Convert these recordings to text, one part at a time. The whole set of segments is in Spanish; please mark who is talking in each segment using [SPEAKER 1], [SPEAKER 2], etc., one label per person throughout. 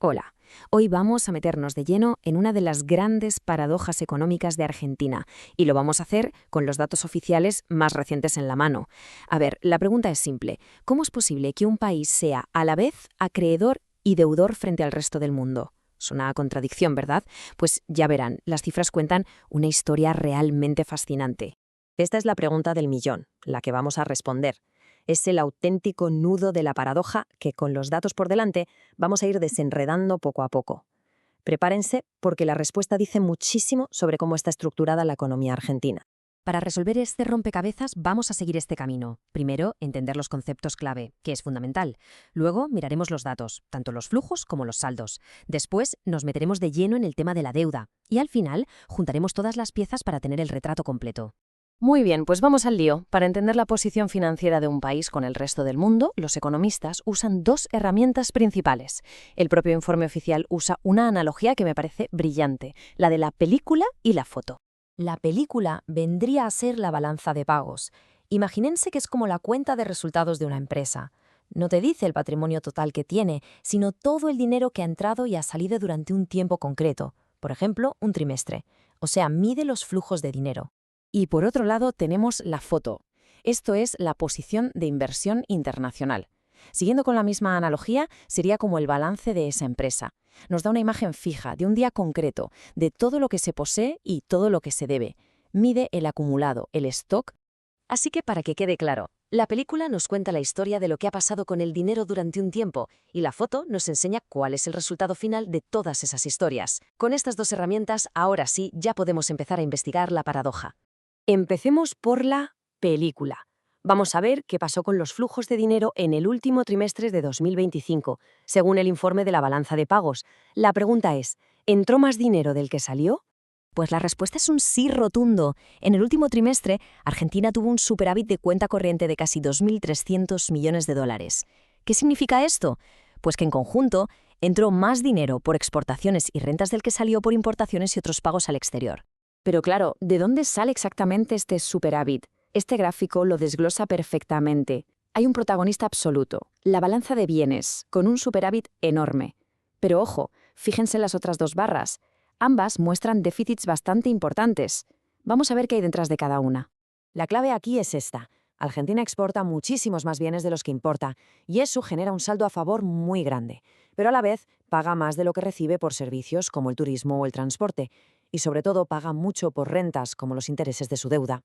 [SPEAKER 1] Hola, hoy vamos a meternos de lleno en una de las grandes paradojas económicas de Argentina y lo vamos a hacer con los datos oficiales más recientes en la mano. A ver, la pregunta es simple. ¿Cómo es posible que un país sea a la vez acreedor y deudor frente al resto del mundo? Es una contradicción, ¿verdad? Pues ya verán, las cifras cuentan una historia realmente fascinante.
[SPEAKER 2] Esta es la pregunta del millón, la que vamos a responder. Es el auténtico nudo de la paradoja que, con los datos por delante, vamos a ir desenredando poco a poco. Prepárense porque la respuesta dice muchísimo sobre cómo está estructurada la economía argentina.
[SPEAKER 3] Para resolver este rompecabezas vamos a seguir este camino. Primero, entender los conceptos clave, que es fundamental. Luego, miraremos los datos, tanto los flujos como los saldos. Después, nos meteremos de lleno en el tema de la deuda. Y al final, juntaremos todas las piezas para tener el retrato completo.
[SPEAKER 4] Muy bien, pues vamos al lío. Para entender la posición financiera de un país con el resto del mundo, los economistas usan dos herramientas principales. El propio informe oficial usa una analogía que me parece brillante, la de la película y la foto.
[SPEAKER 5] La película vendría a ser la balanza de pagos. Imagínense que es como la cuenta de resultados de una empresa. No te dice el patrimonio total que tiene, sino todo el dinero que ha entrado y ha salido durante un tiempo concreto, por ejemplo, un trimestre. O sea, mide los flujos de dinero.
[SPEAKER 4] Y por otro lado tenemos la foto. Esto es la posición de inversión internacional. Siguiendo con la misma analogía, sería como el balance de esa empresa. Nos da una imagen fija de un día concreto, de todo lo que se posee y todo lo que se debe. Mide el acumulado, el stock.
[SPEAKER 2] Así que, para que quede claro, la película nos cuenta la historia de lo que ha pasado con el dinero durante un tiempo y la foto nos enseña cuál es el resultado final de todas esas historias. Con estas dos herramientas, ahora sí, ya podemos empezar a investigar la paradoja. Empecemos por la película. Vamos a ver qué pasó con los flujos de dinero en el último trimestre de 2025, según el informe de la balanza de pagos. La pregunta es, ¿entró más dinero del que salió?
[SPEAKER 3] Pues la respuesta es un sí rotundo. En el último trimestre, Argentina tuvo un superávit de cuenta corriente de casi 2.300 millones de dólares. ¿Qué significa esto? Pues que en conjunto entró más dinero por exportaciones y rentas del que salió por importaciones y otros pagos al exterior.
[SPEAKER 1] Pero claro, ¿de dónde sale exactamente este superávit? Este gráfico lo desglosa perfectamente. Hay un protagonista absoluto, la balanza de bienes, con un superávit enorme. Pero ojo, fíjense en las otras dos barras. Ambas muestran déficits bastante importantes. Vamos a ver qué hay detrás de cada una.
[SPEAKER 2] La clave aquí es esta. Argentina exporta muchísimos más bienes de los que importa, y eso genera un saldo a favor muy grande. Pero a la vez paga más de lo que recibe por servicios como el turismo o el transporte, y sobre todo paga mucho por rentas como los intereses de su deuda.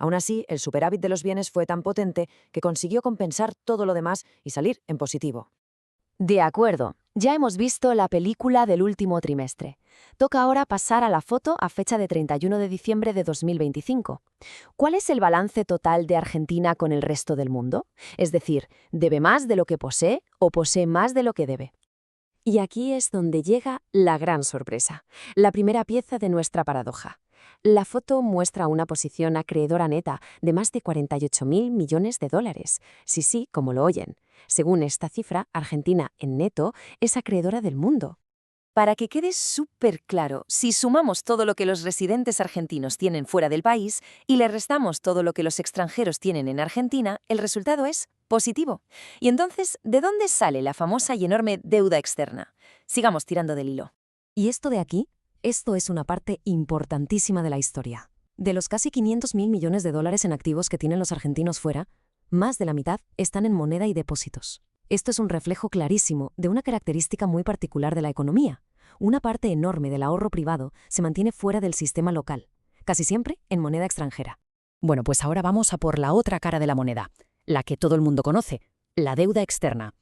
[SPEAKER 2] Aún así, el superávit de los bienes fue tan potente que consiguió compensar todo lo demás y salir en positivo.
[SPEAKER 4] De acuerdo, ya hemos visto la película del último trimestre. Toca ahora pasar a la foto a fecha de 31 de diciembre de 2025. ¿Cuál es el balance total de Argentina con el resto del mundo? Es decir, ¿debe más de lo que posee o posee más de lo que debe? Y aquí es donde llega la gran sorpresa, la primera pieza de nuestra paradoja. La foto muestra una posición acreedora neta de más de 48.000 millones de dólares. Sí, como lo oyen. Según esta cifra, Argentina, en neto, es acreedora del mundo.
[SPEAKER 2] Para que quede súper claro, si sumamos todo lo que los residentes argentinos tienen fuera del país y le restamos todo lo que los extranjeros tienen en Argentina, el resultado es positivo. Y entonces, ¿de dónde sale la famosa y enorme deuda externa? Sigamos tirando del hilo.
[SPEAKER 3] ¿Y esto de aquí? Esto es una parte importantísima de la historia. De los casi 500.000 millones de dólares en activos que tienen los argentinos fuera, más de la mitad están en moneda y depósitos. Esto es un reflejo clarísimo de una característica muy particular de la economía. Una parte enorme del ahorro privado se mantiene fuera del sistema local, casi siempre en moneda extranjera.
[SPEAKER 6] Bueno, pues ahora vamos a por la otra cara de la moneda, la que todo el mundo conoce, la deuda externa.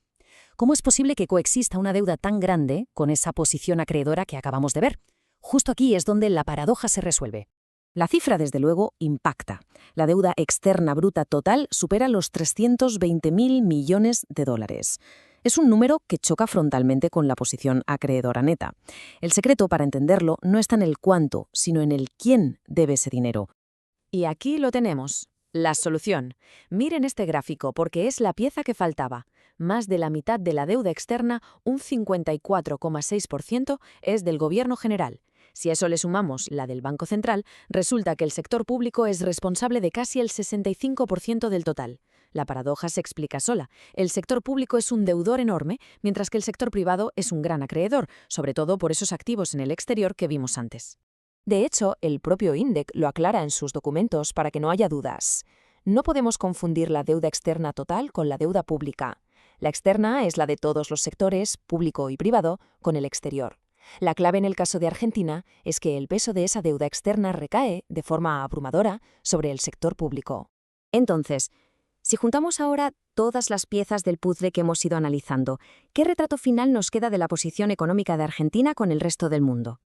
[SPEAKER 6] ¿Cómo es posible que coexista una deuda tan grande con esa posición acreedora que acabamos de ver? Justo aquí es donde la paradoja se resuelve.
[SPEAKER 1] La cifra, desde luego, impacta. La deuda externa bruta total supera los 320.000 millones de dólares. Es un número que choca frontalmente con la posición acreedora neta. El secreto, para entenderlo, no está en el cuánto, sino en el quién debe ese dinero. Y aquí lo tenemos, la solución. Miren este gráfico porque es la pieza que faltaba. Más de la mitad de la deuda externa, un 54,6%, es del gobierno general. Si a eso le sumamos la del Banco Central, resulta que el sector público es responsable de casi el 65% del total. La paradoja se explica sola. El sector público es un deudor enorme, mientras que el sector privado es un gran acreedor, sobre todo por esos activos en el exterior que vimos antes.
[SPEAKER 5] De hecho, el propio INDEC lo aclara en sus documentos para que no haya dudas. No podemos confundir la deuda externa total con la deuda pública. La externa es la de todos los sectores, público y privado, con el exterior. La clave en el caso de Argentina es que el peso de esa deuda externa recae, de forma abrumadora, sobre el sector público.
[SPEAKER 2] Entonces, si juntamos ahora todas las piezas del puzzle que hemos ido analizando, ¿qué retrato final nos queda de la posición económica de Argentina con el resto del mundo?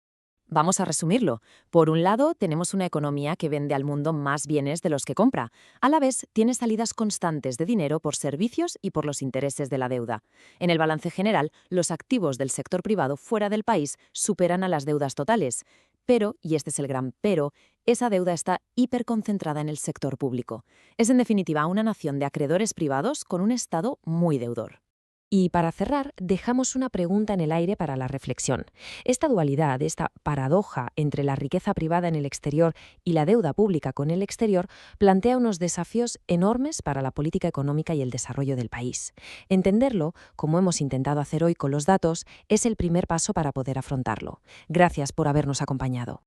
[SPEAKER 1] Vamos a resumirlo. Por un lado, tenemos una economía que vende al mundo más bienes de los que compra. A la vez, tiene salidas constantes de dinero por servicios y por los intereses de la deuda. En el balance general, los activos del sector privado fuera del país superan a las deudas totales. Pero, y este es el gran pero, esa deuda está hiperconcentrada en el sector público. Es en definitiva una nación de acreedores privados con un Estado muy deudor.
[SPEAKER 5] Y para cerrar, dejamos una pregunta en el aire para la reflexión. Esta dualidad, esta paradoja entre la riqueza privada en el exterior y la deuda pública con el exterior, plantea unos desafíos enormes para la política económica y el desarrollo del país. Entenderlo, como hemos intentado hacer hoy con los datos, es el primer paso para poder afrontarlo. Gracias por habernos acompañado.